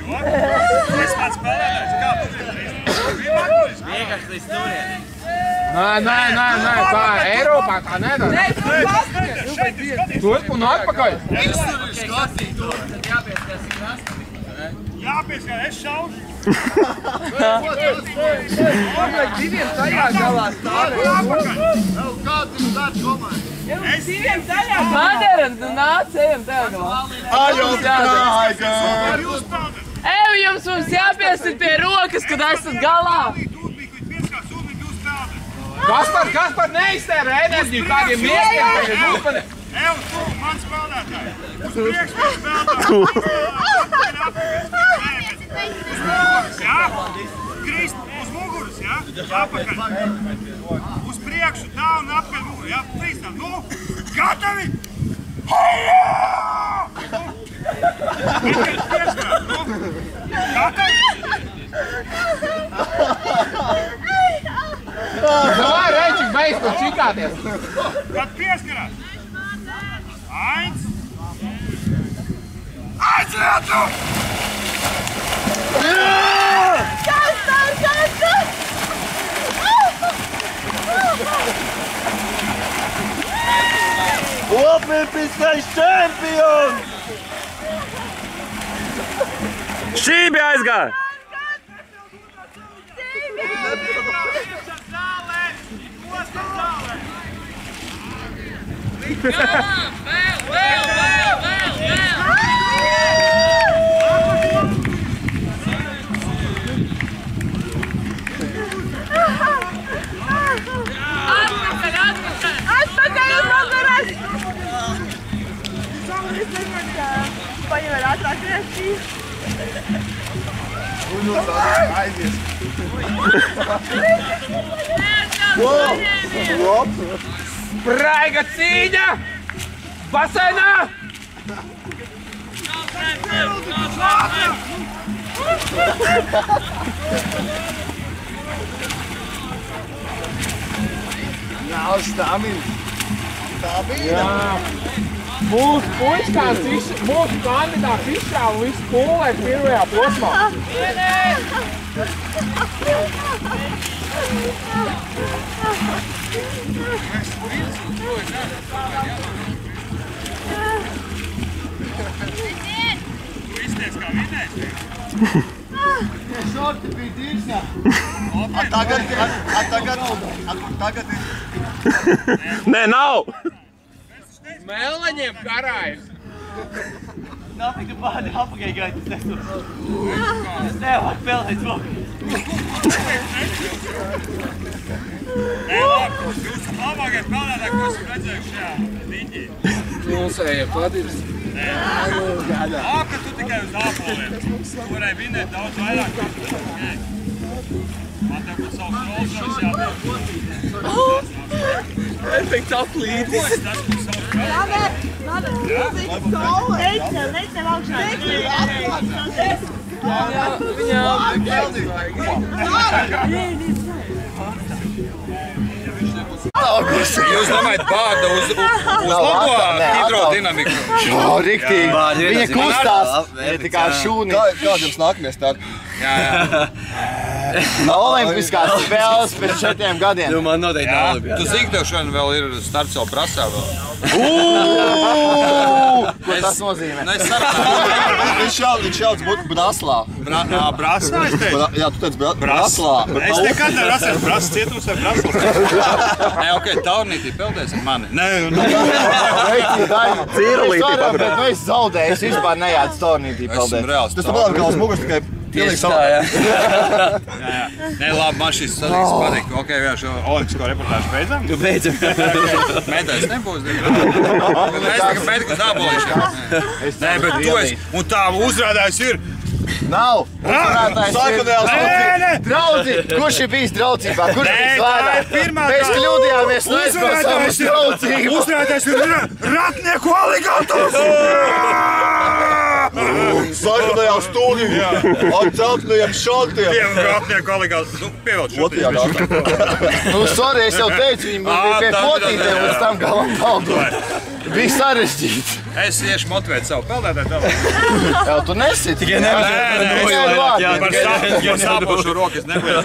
Jo? Es pats spēlētājs. Kā tu gribi? Vienkārši stūrieni. Nē, tā Eiropā tā nedara. Nē, Tu esi un atpakaļ. Visur ir skatīt to, tad jāpieskās ir krasta. jāpieskar, es šaušu. Diviem tajā galā stāvēt. Kāds ir tāds komandi? Diviem tajā galā. Madara, nu nāc, ejam tajā galā. Eju, jums mums jāpiesit pie rokas, kad esat galā. Kaspar, neiztērē enerģiju tādiem miekiem tagad uzpane. Eju, tu, man spēlētāji. Uz priekš mēs spēlētāji. Jā? Krist uz muguras, jā? Apakaļ. Uz priekšu, tā un apakaļ muguru, jā? Trīstam, nu, gatavi! Hojā! Vienkārši pieskārt, nu, gatavi! Davai, Reičik, beidz to čikāties. Kad pieskarās. Eins. Aizietu! Kasper! Olimpiskais čempions! Šī bija aizgāja! Paņem vēl ātrāk reakcijas. Spraiga cīņa! Basēnā! Nav stamina. Jā. Mūsu puiškāns, mūsu kandidāts izšāva un visu pūlē pirmajā posmā. Tu izties kā vidējs. Šorti bija dīrsā. Tagad ir. Nē, nav! Melnaņiem karājas. Nav tik pārdi apagai gaita, es nesu. Es nevaru pelnīt roku. Nē, labi, jūs labākie spēlētāji, ko esmu redzējuši šajā riņģī. Mūsējie patīrs. Nē, ka tu tikai uz āpoliem. Tu varēji vinēt daudz vairāk. Man tev būtu savs Rolls Royce jādara. Efekts aplītis. Tas būtu savs Rolls. Leid tev augšā. Jūs domājat bārda uz logo hidrodinamiku? Jā, riktīgi. Viņa kustās. Viņa tā kā šūni. Kāds jums nākamie starti? Jā. Olimpiskās spēles pēc 4 gadiem. Nu, man noteikti nav labi. Tu zini, tev šodien vēl ir starts jau prasā vēl. Ko tas nozīmē? Nu, es saprotu. Viņš šauc Braslā. Braslā, es teicu? Jā, tu teici Braslā. Es nekad nevaru atceros Braslas cietums vai Braslas. Nē, ok, taurnītī peldēs ar mani. Nē, Cīrlītī pagrāt. Bet nu es zaudēju, es vispār nejādu taurnītī peldēt. Esmu reāls Tas tā kā uz muguras tikai Tieši tā, jā. Nē, labi, man šis sadīgs patīk. Ok, vienkārši olimpisko reportāžu beidzam. Tu beidzam. Metais nebūs. Es tikai mediku dābolīšu. Nē, bet tu esi. Un tā uzrādājums ir. Nav! Draudzi! Kurš ir bijis draudzībā? Kurš ir bijis vairāk? Mēs kļūdījāmies, neizbraucām uz draudzību! Uzrādājums ir ratnieku aligators! Sarkanajā stūrī! Ar celtnajiem šaltiem! Ratnieku aligators! Nu, pievēl šo. Otrajā kārtā. Nu, sorry, es jau teicu, viņi bija pie fotītēm līdz tam galam paldot. Bija sarežģīti. Es iešu motivēt savu peldētāju vēl. Jau tu nesiti. Nē, par sāpošu roku es nebiju.